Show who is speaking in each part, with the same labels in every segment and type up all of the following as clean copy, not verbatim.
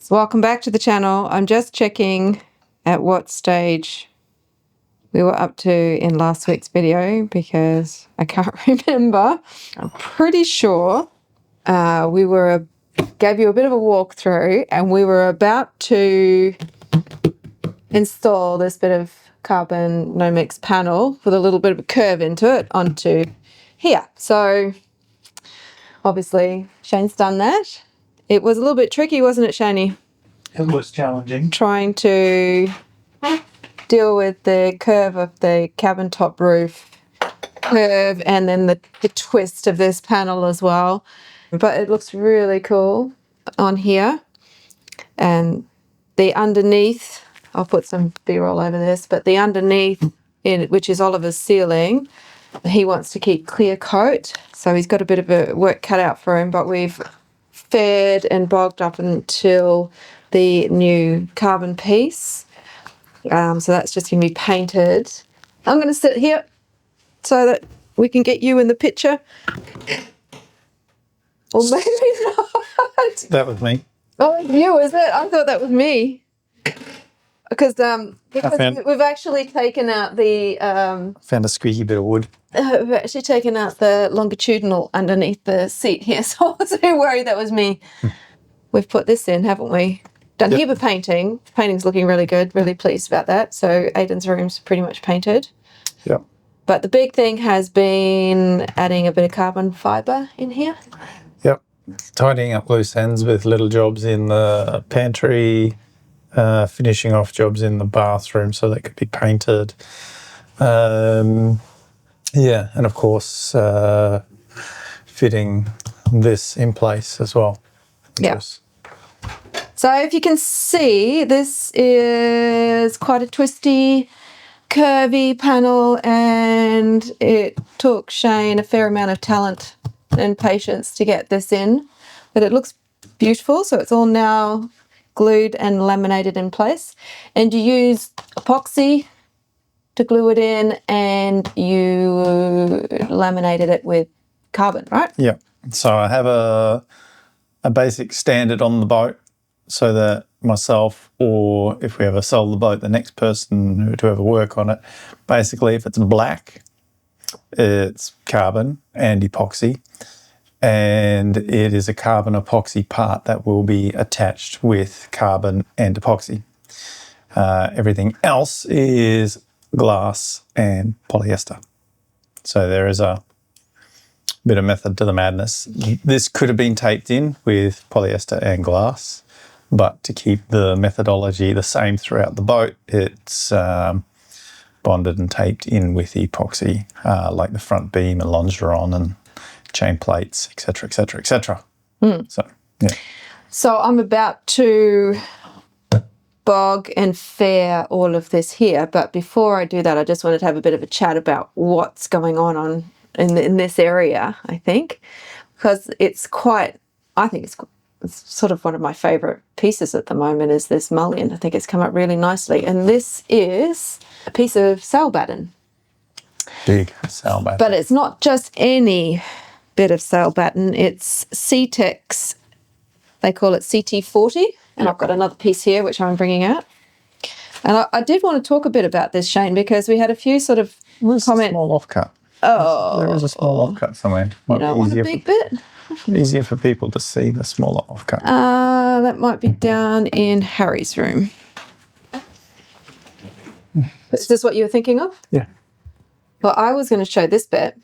Speaker 1: So welcome back to the channel. I'm just checking at what stage we were up to in last week's video because I can't remember. I'm pretty sure gave you a bit of a walkthrough and we were about to install this bit of carbon-nomics panel with a little bit of a curve into it onto here. So obviously Shayne's done that. It was a little bit tricky, wasn't it, Shayne?
Speaker 2: It was challenging.
Speaker 1: Trying to deal with the curve of the cabin top roof curve and then the twist of this panel as well. But it looks really cool on here. And the underneath, I'll put some B-roll over this, but the underneath, which is Oliver's ceiling, he wants to keep clear coat. So he's got a bit of a work cut out for him, but we've fed and bogged up until the new carbon piece. So that's just going to be painted. I'm going to sit here so that we can get you in the picture. Or maybe not.
Speaker 2: That was me.
Speaker 1: Oh, you, is it? I thought that was me. Because we've actually taken out the...
Speaker 2: Found a squeaky bit of wood.
Speaker 1: We've actually taken out the longitudinal underneath the seat here, so I was very worried that was me. We've put this in, haven't we? Done a heap of painting. The painting's looking really good, really pleased about that. So Aiden's room's pretty much painted.
Speaker 2: Yep.
Speaker 1: But the big thing has been adding a bit of carbon fibre in here.
Speaker 2: Yep. Tidying up loose ends with little jobs in the pantry, finishing off jobs in the bathroom so they could be painted. Yeah, and of course, fitting this in place as well.
Speaker 1: Yeah. So if you can see, this is quite a twisty, curvy panel, and it took Shayne a fair amount of talent and patience to get this in. But it looks beautiful, so it's all now glued and laminated in place. And you use epoxy to glue it in, and you laminated it with carbon, right?
Speaker 2: Yeah. So I have a basic standard on the boat so that myself, or if we ever sell the boat, the next person to ever work on it, basically if it's black, it's carbon and epoxy, and it is a carbon epoxy part that will be attached with carbon and epoxy. Everything else is glass and polyester. So there is a bit of method to the madness. This could have been taped in with polyester and glass, but to keep the methodology the same throughout the boat, it's bonded and taped in with epoxy, like the front beam and longeron and chain plates, etc., etc., etc. So, yeah.
Speaker 1: So I'm about to bog and fair all of this here, but before I do that, I just wanted to have a bit of a chat about what's going on in this area, I think, because it's quite, I think it's sort of one of my favourite pieces at the moment is this mullion. I think it's come up really nicely. And this is a piece of sail batten.
Speaker 2: Big sail batten.
Speaker 1: But it's not just any bit of sail batten. It's C-Tech's, they call it CT40. And I've got another piece here, which I'm bringing out. And I did want to talk a bit about this, Shayne, because we had a few sort of comments.
Speaker 2: A small offcut.
Speaker 1: Oh.
Speaker 2: There is a small offcut somewhere.
Speaker 1: You don't want a big bit?
Speaker 2: Easier for people to see the smaller offcut.
Speaker 1: That might be down in Harry's room. Is this what you were thinking of?
Speaker 2: Yeah.
Speaker 1: Well, I was going to show this bit.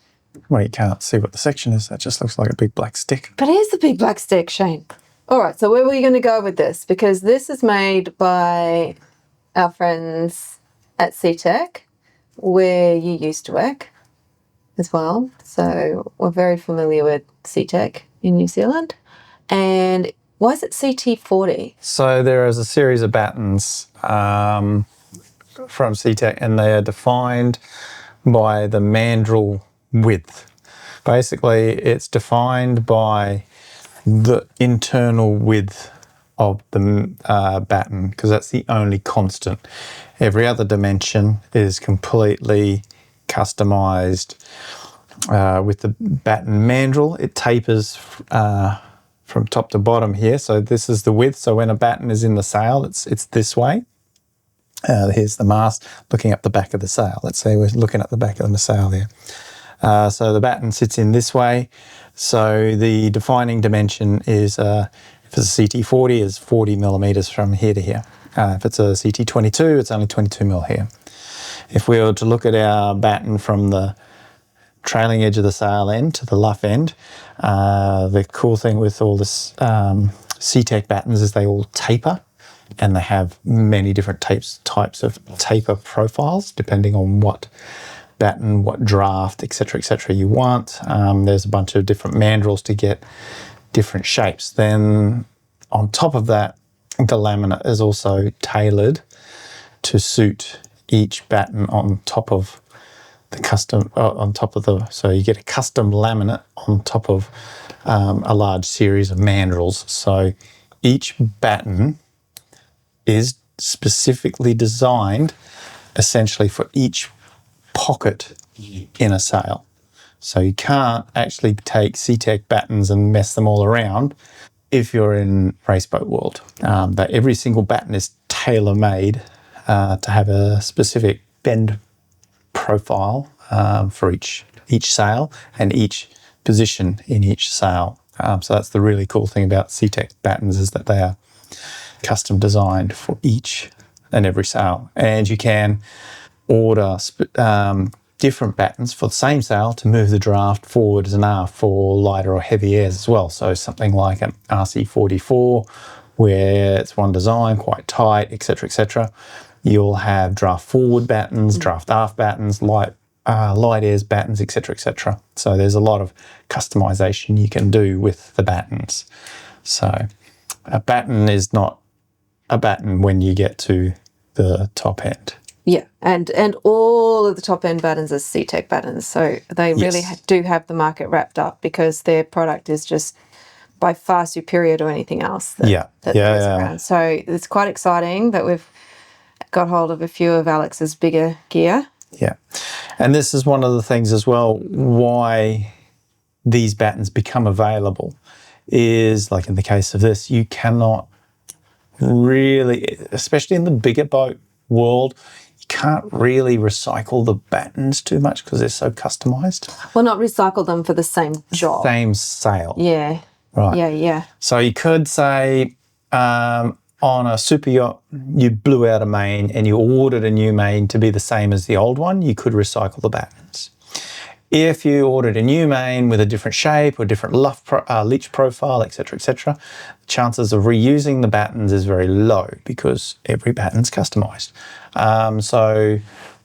Speaker 2: Well, you can't see what the section is. That just looks like a big black stick.
Speaker 1: But here's the big black stick, Shayne. All right, so where were you going to go with this? Because this is made by our friends at C-Tech, where you used to work as well. So we're very familiar with C-Tech in New Zealand. And why is it CT40?
Speaker 2: So there is a series of battens from C-Tech, and they are defined by the mandrel width. Basically, it's defined by the internal width of the batten, because that's the only constant. Every other dimension is completely customized with the batten mandrel. It tapers from top to bottom here. So this is the width. So when a batten is in the sail, it's this way. Here's the mast looking up the back of the sail. Let's say we're looking at the back of the sail there. So the batten sits in this way. So the defining dimension is, if it's a CT40, is 40 millimeters from here to here. If it's a CT22, it's only 22 mil here. If we were to look at our batten from the trailing edge of the sail end to the luff end, the cool thing with all this C-Tech battens is they all taper, and they have many different types of taper profiles depending on what batten, what draft, etc., you want. There's a bunch of different mandrels to get different shapes. Then on top of that, the laminate is also tailored to suit each batten on top of the custom, so you get a custom laminate on top of a large series of mandrels. So each batten is specifically designed essentially for each pocket in a sail. So you can't actually take C-Tech battens and mess them all around if you're in raceboat world. But every single batten is tailor-made to have a specific bend profile for each sail and each position in each sail. So that's the really cool thing about C-Tech battens, is that they are custom designed for each and every sail. And you can order different battens for the same sail to move the draft forwards and aft for lighter or heavy airs as well. So something like an RC44, where it's one design, quite tight, etc. You'll have draft forward battens, draft aft battens, light airs battens, etc. So there's a lot of customization you can do with the battens. So a batten is not a batten when you get to the top end.
Speaker 1: Yeah, and all of the top end battens are C-Tech battens, so they really do have the market wrapped up, because their product is just by far superior to anything else that goes around. So it's quite exciting that we've got hold of a few of Alex's bigger gear.
Speaker 2: Yeah, and this is one of the things as well why these battens become available is, like in the case of this, you cannot really, especially in the bigger boat world, you can't really recycle the battens too much because they're so customized.
Speaker 1: Well, not recycle them for the same job.
Speaker 2: Same sail.
Speaker 1: Yeah.
Speaker 2: Right.
Speaker 1: Yeah.
Speaker 2: So you could say on a super yacht, you blew out a main and you ordered a new main to be the same as the old one, you could recycle the battens. If you ordered a new main with a different shape or different leach profile, etc., the chances of reusing the battens is very low because every batten's customized. So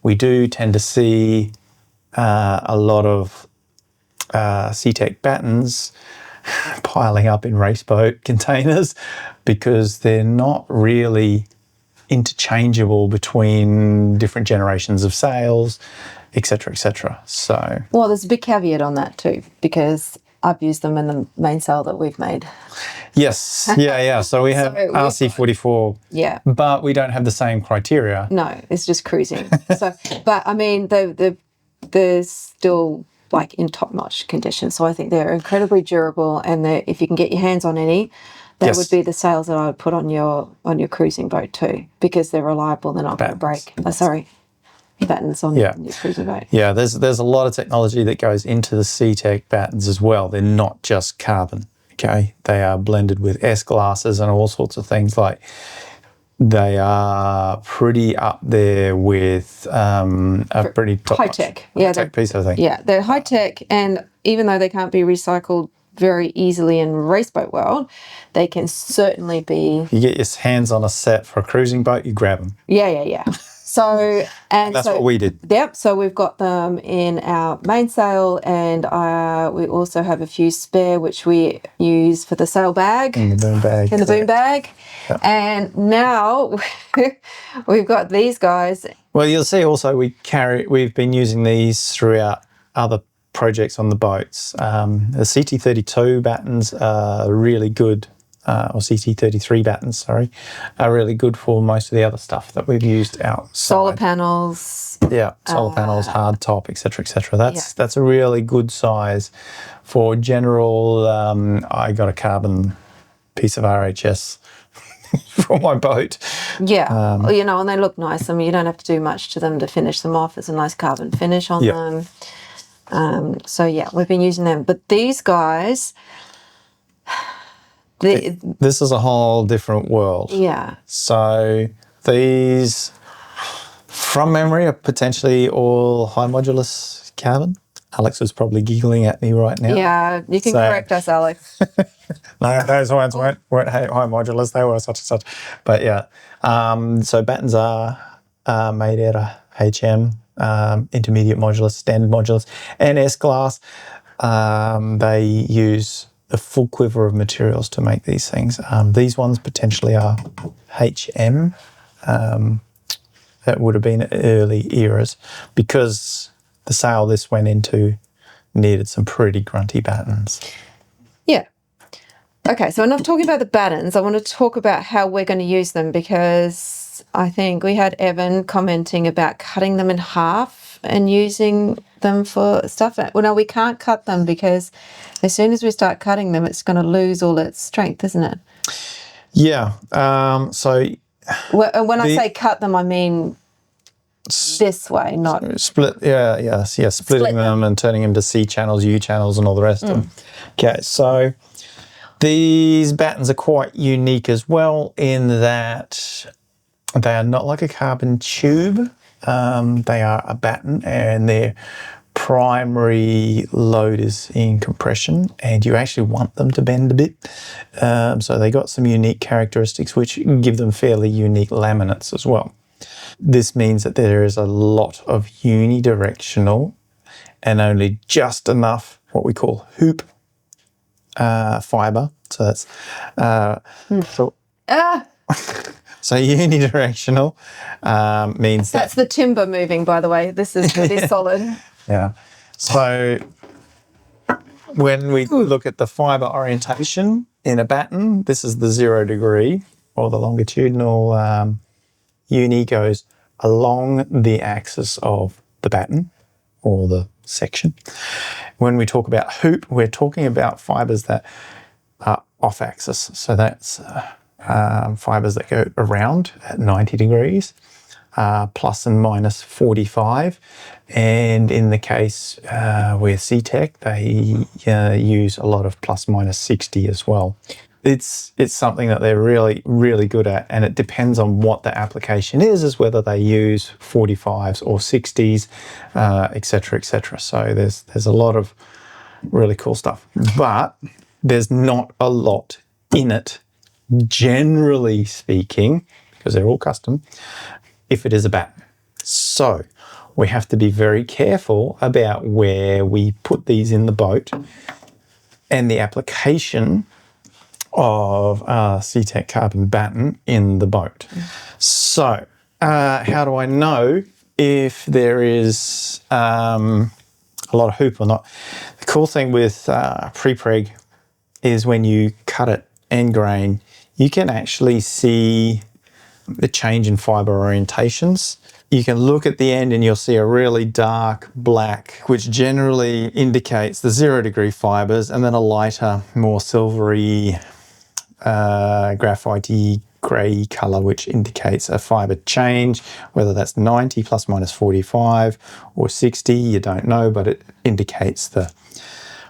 Speaker 2: we do tend to see a lot of C-Tech battens piling up in raceboat containers because they're not really interchangeable between different generations of sails, etc. So,
Speaker 1: well, there's a big caveat on that too, because I've used them in the main sail that we've made.
Speaker 2: Yes, yeah. So we have RC44, but we don't have the same criteria.
Speaker 1: No, it's just cruising. So, but I mean, they're still like in top-notch condition. So I think they're incredibly durable, and if you can get your hands on any, that would be the sails that I would put on your cruising boat too, because they're reliable. They're not going to break. Battens on your cruising boat.
Speaker 2: Yeah, there's a lot of technology that goes into the C-Tech battens as well. They're not just carbon, okay? They are blended with S-glasses and all sorts of things. Like, they are pretty up there with a pretty
Speaker 1: high-tech
Speaker 2: piece of thing.
Speaker 1: Yeah, they're high-tech, and even though they can't be recycled very easily in raceboat world, they can certainly be...
Speaker 2: If you get your hands on a set for a cruising boat, you grab them.
Speaker 1: Yeah. So,
Speaker 2: that's what we did.
Speaker 1: Yep. So we've got them in our mainsail, and we also have a few spare, which we use for the sail bag.
Speaker 2: In the boom bag.
Speaker 1: Yep. And now we've got these guys.
Speaker 2: Well, you'll see also we've been using these throughout other projects on the boats. The CT32 battens are really good. Or CT33 battens, sorry, are really good for most of the other stuff that we've used outside.
Speaker 1: Solar panels.
Speaker 2: Yeah, solar panels, hard top, etc. That's a really good size for general. I got a carbon piece of RHS for my boat.
Speaker 1: Yeah, and they look nice. I mean, you don't have to do much to them to finish them off. There's a nice carbon finish on them. So yeah, we've been using them. But these guys,
Speaker 2: This is a whole different world.
Speaker 1: yeah.
Speaker 2: So these, from memory, are potentially all high modulus carbon. Alex was probably giggling at me right now.
Speaker 1: Yeah, you can correct us, Alex.
Speaker 2: No, those ones weren't high modulus. They were such and such. But yeah, so battens are made out of HM, intermediate modulus, standard modulus, and S-glass. They use the full quiver of materials to make these things. These ones potentially are HM. That would have been early eras because the sail this went into needed some pretty grunty battens.
Speaker 1: Yeah. Okay, so enough talking about the battens. I want to talk about how we're going to use them because I think we had Evan commenting about cutting them in half and using them for stuff. Well, no, we can't cut them because as soon as we start cutting them, it's going to lose all its strength, isn't it?
Speaker 2: Yeah. So
Speaker 1: when I say cut them, I mean this way, not
Speaker 2: split. Splitting them and turning them to C channels, U channels, and all the rest of them. Okay, so these battens are quite unique as well in that they are not like a carbon tube. They are a batten, and their primary load is in compression, and you actually want them to bend a bit. So they got some unique characteristics which give them fairly unique laminates as well. This means that there is a lot of unidirectional and only just enough what we call hoop fibre. So that's so unidirectional means
Speaker 1: that's the timber moving. By the way, this is solid.
Speaker 2: Yeah. So when we look at the fibre orientation in a batten, this is the 0 degree or the longitudinal uni goes along the axis of the batten or the section. When we talk about hoop, we're talking about fibres that are off axis. So that's fibres that go around at 90 degrees, plus and minus 45. And in the case with C-Tech, they use a lot of plus minus 60 as well. It's something that they're really, really good at, and it depends on what the application is whether they use 45s or 60s, et cetera, et cetera. So there's a lot of really cool stuff, but there's not a lot in it, generally speaking, because they're all custom, if it is a batten. So we have to be very careful about where we put these in the boat and the application of C-Tech carbon batten in the boat. So how do I know if there is a lot of hoop or not? The cool thing with pre-preg is when you cut it end grain, you can actually see the change in fibre orientations. You can look at the end and you'll see a really dark black, which generally indicates the 0 degree fibres, and then a lighter, more silvery, graphite-y grey colour, which indicates a fibre change, whether that's 90 plus minus 45 or 60, you don't know, but it indicates the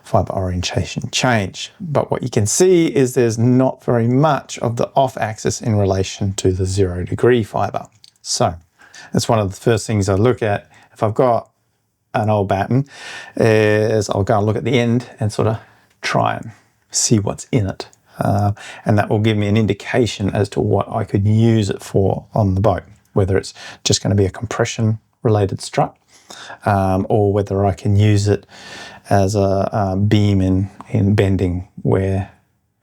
Speaker 2: fibre orientation change. But what you can see is there's not very much of the off axis in relation to the 0 degree fibre. So that's one of the first things I look at. If I've got an old batten, is I'll go and look at the end and sort of try and see what's in it. And that will give me an indication as to what I could use it for on the boat, whether it's just going to be a compression related strut, or whether I can use it as a beam in bending, where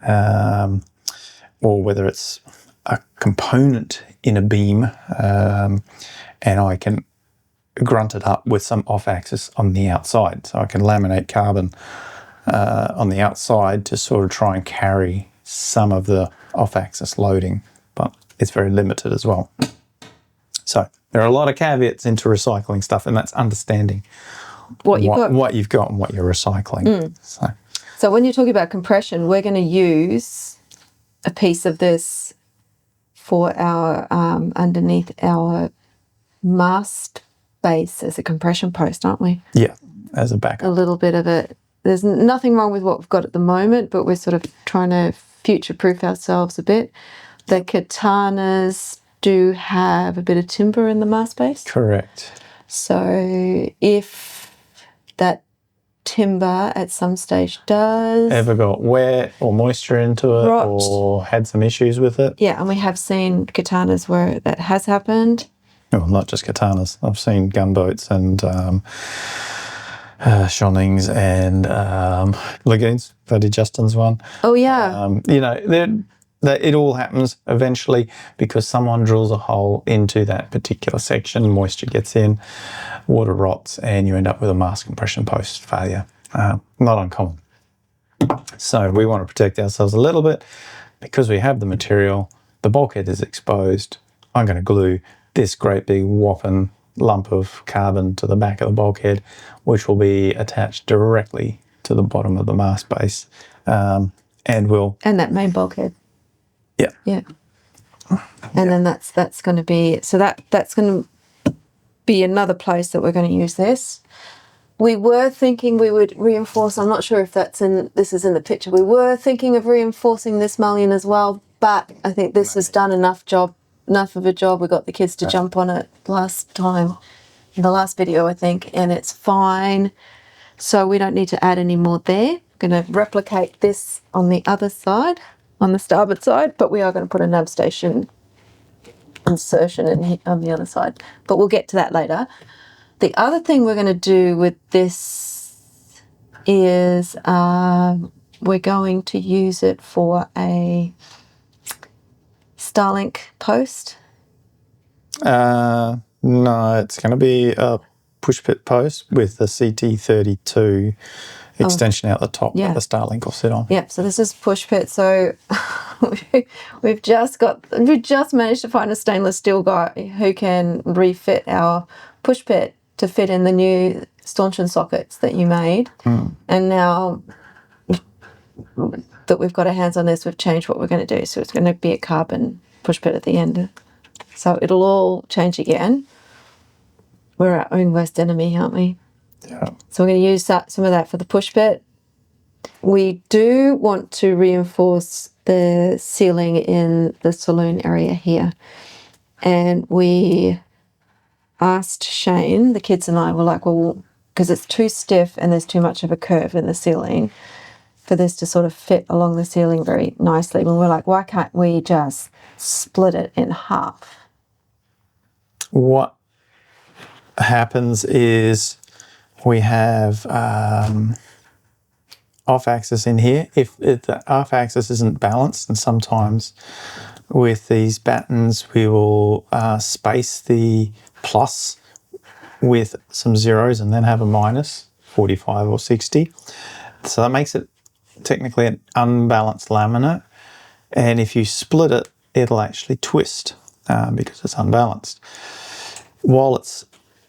Speaker 2: or whether it's a component in a beam, and I can grunt it up with some off axis on the outside. So I can laminate carbon on the outside to sort of try and carry some of the off axis loading, but it's very limited as well. So there are a lot of caveats into recycling stuff, and that's understanding what you've got and what you're recycling. So
Speaker 1: when you're talking about compression, we're going to use a piece of this for our underneath our mast base as a compression post, aren't we?
Speaker 2: Yeah, as a
Speaker 1: A
Speaker 2: backup.
Speaker 1: little bit of it. There's nothing wrong with what we've got at the moment, but we're sort of trying to future-proof ourselves a bit. The katanas do have a bit of timber in the mast base.
Speaker 2: Correct.
Speaker 1: So if that timber at some stage does...
Speaker 2: Ever got wet or moisture into it
Speaker 1: Rot.
Speaker 2: or had some issues with it?
Speaker 1: Yeah, and we have seen katanas where that has happened.
Speaker 2: Well, not just katanas. I've seen gunboats and Shonings and lagoons. That did Justin's one.
Speaker 1: Oh, yeah.
Speaker 2: You know, it all happens eventually because someone drills a hole into that particular section, moisture gets in, water rots, and you end up with a mast compression post failure. Not uncommon. So we want to protect ourselves a little bit because we have the material. The bulkhead is exposed. I'm going to glue this great big whopping lump of carbon to the back of the bulkhead, which will be attached directly to the bottom of the mast base, and
Speaker 1: that main bulkhead.
Speaker 2: Yeah.
Speaker 1: Yeah. And then that's going to be, so that's going to be another place that we're going to use this. We were thinking we would reinforce, I'm not sure if this is in the picture, we were thinking of reinforcing this mullion as well, but I think this has done enough of a job. We got the kids to jump on it last time, in the last video, I think, and it's fine. So we don't need to add any more there. I'm going to replicate this on the other side, on the starboard side, but we are going to put a nav station insertion in here on the other side. But we'll get to that later. The other thing we're going to do with this is we're going to use it for a Starlink post.
Speaker 2: No, it's going to be a push pit post with the CT32 extension out the top that the Starlink will sit on.
Speaker 1: Yep, so this is push pit. So we've just managed to find a stainless steel guy who can refit our push pit to fit in the new stanchion sockets that you made. And now that we've got our hands on this, we've changed what we're going to do. So it's going to be a carbon push pit at the end. So it'll all change again. We're our own worst enemy, aren't we?
Speaker 2: Yeah.
Speaker 1: So we're going to use some of that for the push pit. We do want to reinforce the ceiling in the saloon area here. And we asked Shayne, the kids and I were like, well, because it's too stiff and there's too much of a curve in the ceiling for this to sort of fit along the ceiling very nicely. When we're like, why can't we just split it in half?
Speaker 2: What happens is we have off-axis in here. If the off-axis isn't balanced, and sometimes with these battens we will space the plus with some zeros and then have a minus, 45 or 60. So that makes it technically an unbalanced laminate. And if you split it, it'll actually twist because it's unbalanced. While it's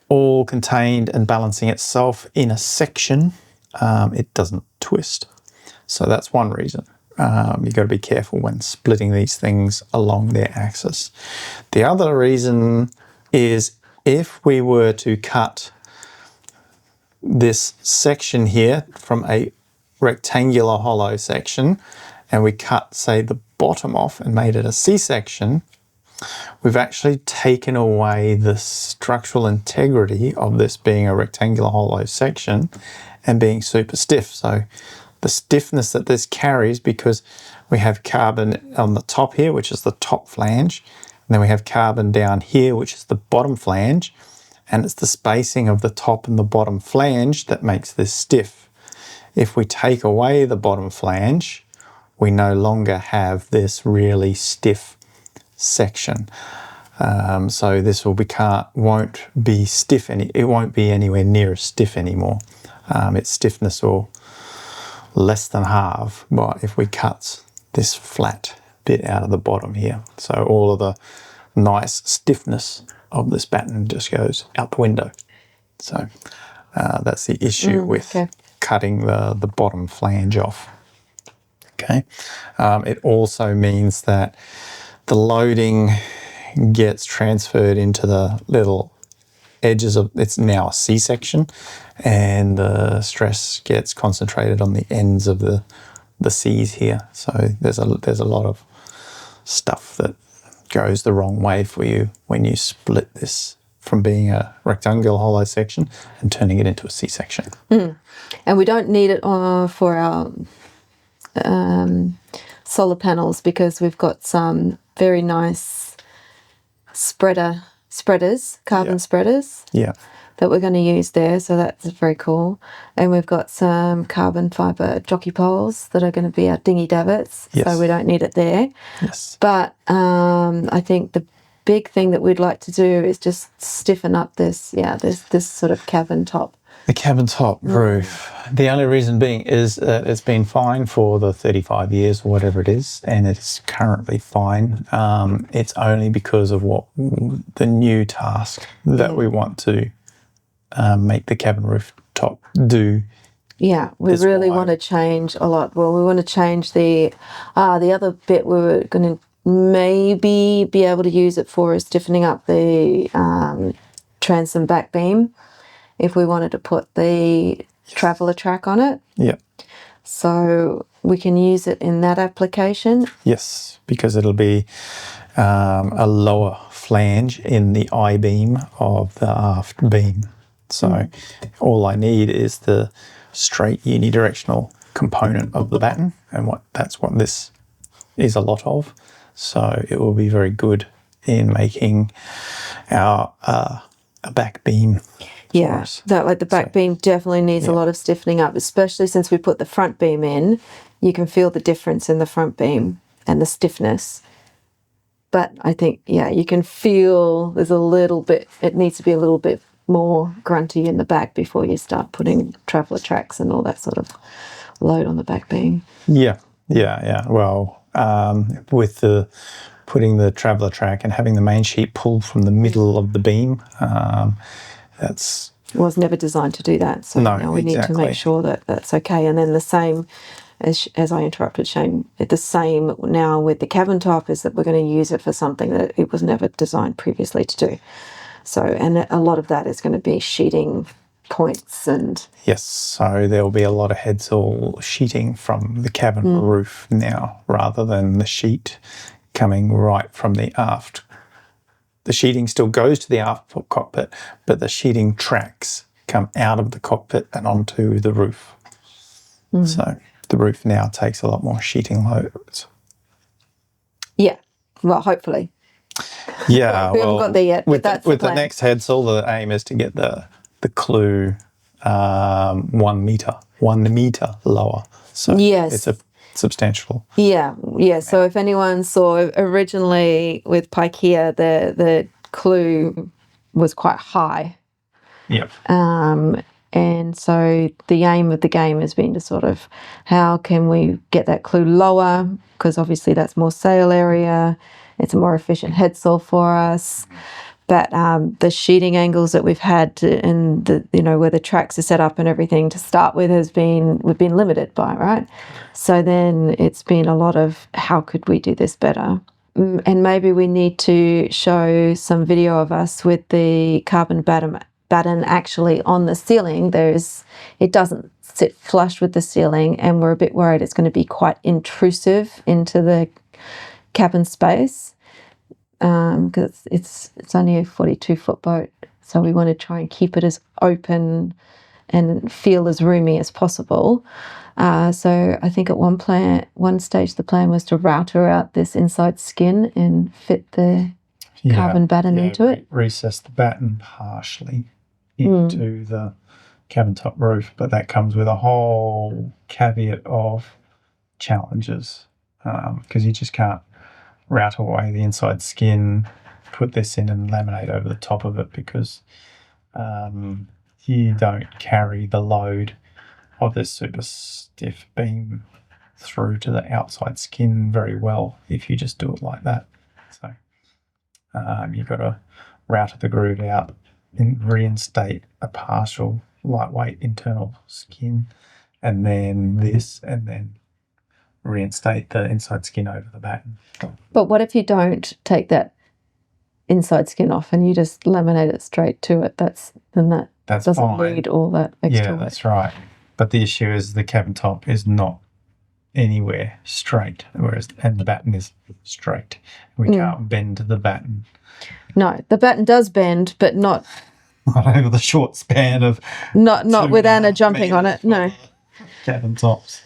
Speaker 2: all contained and balancing itself in a section, it doesn't twist. So that's one reason. You've got to be careful when splitting these things along their axis. The other reason is if we were to cut this section here from a rectangular hollow section and we cut, say, the bottom off and made it a C-section, we've actually taken away the structural integrity of this being a rectangular hollow section and being super stiff. So the stiffness that this carries, because we have carbon on the top here, which is the top flange, and then we have carbon down here, which is the bottom flange, and it's the spacing of the top and the bottom flange that makes this stiff. If we take away the bottom flange, we no longer have this really stiff section. So this won't be stiff it won't be anywhere near as stiff anymore. Its stiffness will less than halve, but if we cut this flat bit out of the bottom here, so all of the nice stiffness of this batten just goes out the window. So that's the issue with cutting the bottom flange off. Okay. It also means that the loading gets transferred into the little edges of, it's now a C-section, and the stress gets concentrated on the ends of the C's here. So there's a lot of stuff that goes the wrong way for you when you split this from being a rectangular hollow section and turning it into a C-section.
Speaker 1: And we don't need it for our solar panels, because we've got some very nice spreaders, carbon spreaders.
Speaker 2: Yeah.
Speaker 1: That we're going to use there, so that's very cool. And we've got some carbon fibre jockey poles that are going to be our dinghy davits, so we don't need it there.
Speaker 2: Yes.
Speaker 1: But I think the big thing that we'd like to do is just stiffen up this sort of cabin top.
Speaker 2: The cabin top roof. The only reason being is that it's been fine for the 35 years or whatever it is, and it's currently fine. It's only because of what the new task that we want to make the cabin roof top do.
Speaker 1: Yeah, we really want to change a lot. Well, we want to change the other bit we were going to maybe be able to use it for is stiffening up the transom back beam if we wanted to put the traveller track on it.
Speaker 2: Yeah.
Speaker 1: So we can use it in that application.
Speaker 2: Yes, because it'll be a lower flange in the I-beam of the aft beam. So all I need is the straight unidirectional component of the batten, and that's what this is a lot of. So it will be very good in making our a back beam.
Speaker 1: Yeah, the back beam definitely needs a lot of stiffening up, especially since we put the front beam in. You can feel the difference in the front beam and the stiffness. But I think, you can feel there's a little bit, it needs to be a little bit more grunty in the back before you start putting traveller tracks and all that sort of load on the back beam.
Speaker 2: Yeah. Well, with putting the traveller track and having the main sheet pulled from the middle of the beam, it
Speaker 1: was never designed to do that. So we need to make sure that that's okay. And then the same, as I interrupted Shayne, the same now with the cabin top is that we're going to use it for something that it was never designed previously to do. So, and a lot of that is going to be sheeting points and...
Speaker 2: Yes, so there will be a lot of headsall sheeting from the cabin roof now, rather than the sheet coming right from the aft. The sheeting still goes to the aft cockpit, but the sheeting tracks come out of the cockpit and onto the roof. So the roof now takes a lot more sheeting loads.
Speaker 1: Yeah, well, hopefully.
Speaker 2: Yeah,
Speaker 1: we haven't got there yet.
Speaker 2: With the next headsall, the aim is to get the clue 1 meter lower. So it's a substantial.
Speaker 1: Yeah. So if anyone saw originally with Pikea, the clue was quite high.
Speaker 2: Yep.
Speaker 1: And so the aim of the game has been to sort of how can we get that clue lower, because obviously that's more sail area. It's a more efficient headsail for us. But the sheeting angles that we've had and where the tracks are set up and everything to start with we've been limited by, right? So then it's been a lot of how could we do this better? And maybe we need to show some video of us with the carbon batten actually on the ceiling. It doesn't sit flush with the ceiling, and we're a bit worried it's going to be quite intrusive into the cabin space. Because it's only a 42-foot boat, so we want to try and keep it as open and feel as roomy as possible. So I think at one stage the plan was to router out this inside skin and fit the carbon batten into it.
Speaker 2: Recess the batten partially into the cabin top roof, but that comes with a whole caveat of challenges, because you just can't route away the inside skin, put this in and laminate over the top of it, because you don't carry the load of this super stiff beam through to the outside skin very well if you just do it like that. So you've got to router the groove out and reinstate a partial lightweight internal skin, and then this, and then reinstate the inside skin over the batten.
Speaker 1: But what if you don't take that inside skin off and you just laminate it straight to it? That's doesn't
Speaker 2: fine.
Speaker 1: need all that extra
Speaker 2: Yeah,
Speaker 1: work.
Speaker 2: that's right. But the issue is the cabin top is not anywhere straight, and the batten is straight. We can't bend the batten.
Speaker 1: No, the batten does bend, but not
Speaker 2: Over the short span of
Speaker 1: not with Anna jumping on it. No.
Speaker 2: cabin tops.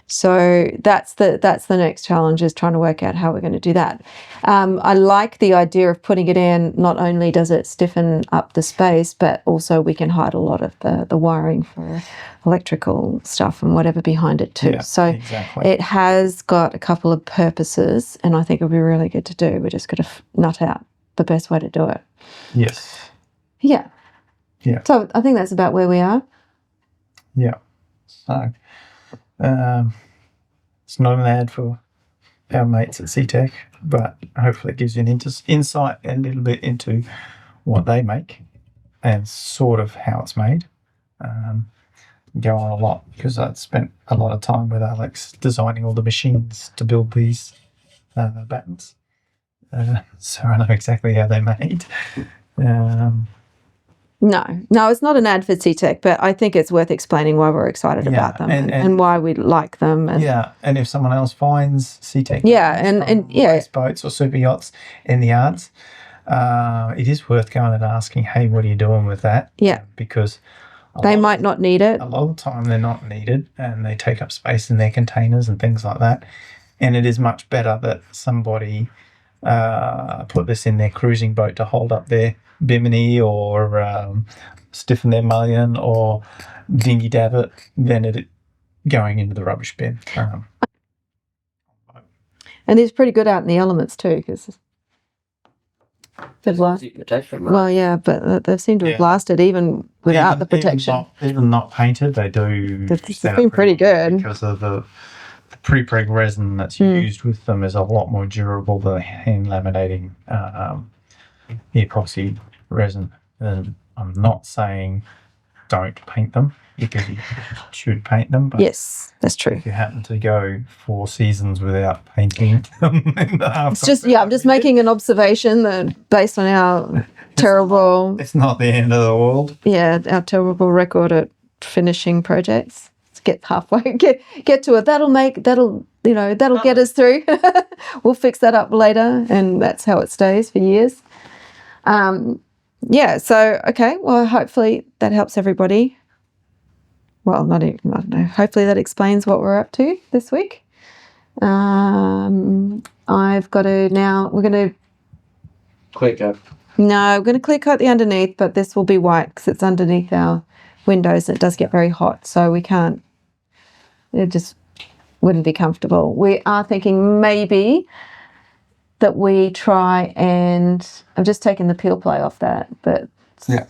Speaker 1: So that's the next challenge, is trying to work out how we're going to do that. I like the idea of putting it in. Not only does it stiffen up the space, but also we can hide a lot of the wiring for electrical stuff and whatever behind it too.
Speaker 2: Yeah,
Speaker 1: so
Speaker 2: exactly.
Speaker 1: it has got a couple of purposes, and I think it'll be really good to do. We're just going to nut out the best way to do it.
Speaker 2: Yes.
Speaker 1: Yeah.
Speaker 2: Yeah.
Speaker 1: So I think that's about where we are.
Speaker 2: Yeah. So it's not an ad for our mates at C-Tech, but hopefully it gives you an insight a little bit into what they make and sort of how it's made. Go on a lot because I'd spent a lot of time with Alex designing all the machines to build these battens. So I know exactly how they're made.
Speaker 1: No, it's not an ad for C-Tech, but I think it's worth explaining why we're excited about them and why we like them. And
Speaker 2: and if someone else finds C-Tech
Speaker 1: race
Speaker 2: boats or super yachts in the yards, it is worth going and asking, hey, what are you doing with that?
Speaker 1: Yeah.
Speaker 2: Because
Speaker 1: they might not need it.
Speaker 2: A lot of the time they're not needed and they take up space in their containers and things like that. And it is much better that somebody put this in their cruising boat to hold up their bimini or stiffen their mullion or dinghy davit than it going into the rubbish bin.
Speaker 1: And it's pretty good out in the elements too, because well, yeah, but they seem to have lasted even without the protection.
Speaker 2: Even not painted, they do.
Speaker 1: It's been pretty good
Speaker 2: because of the pre-preg resin that's used with them is a lot more durable than hand laminating epoxy resin. And I'm not saying don't paint them, because you should paint them. But
Speaker 1: yes, that's true.
Speaker 2: If you happen to go 4 seasons without painting them,
Speaker 1: it's just I'm just making an observation that based on our terrible.
Speaker 2: It's not the end of the world.
Speaker 1: Yeah, our terrible record at finishing projects. Let's get halfway, get to it. That'll get us through. We'll fix that up later, and that's how it stays for years. So okay. Well, hopefully that helps everybody. Well, not even, I don't know. Hopefully that explains what we're up to this week. I've got to now. We're going to
Speaker 3: clear coat.
Speaker 1: No, we're going to clear coat the underneath, but this will be white because it's underneath our windows. It does get very hot, so we can't. It just wouldn't be comfortable. We are thinking maybe that we try and I've just taken the peel play off that, but have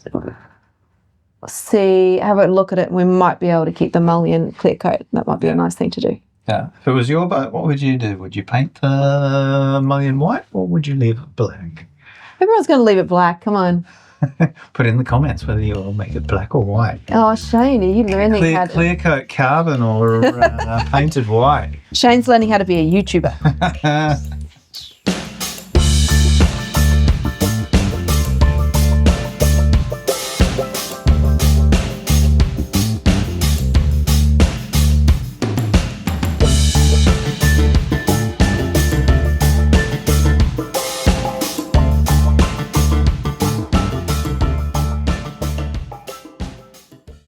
Speaker 1: a look at it, and we might be able to keep the mullion clear coat. That might be a nice thing to do.
Speaker 2: Yeah. If it was your boat, what would you do? Would you paint the mullion white or would you leave it black?
Speaker 1: Everyone's going to leave it black. Come on.
Speaker 2: Put in the comments whether you'll make it black or white.
Speaker 1: Oh, Shayne, are you learning how to...
Speaker 2: Clear coat carbon or painted white?
Speaker 1: Shayne's learning how to be a YouTuber.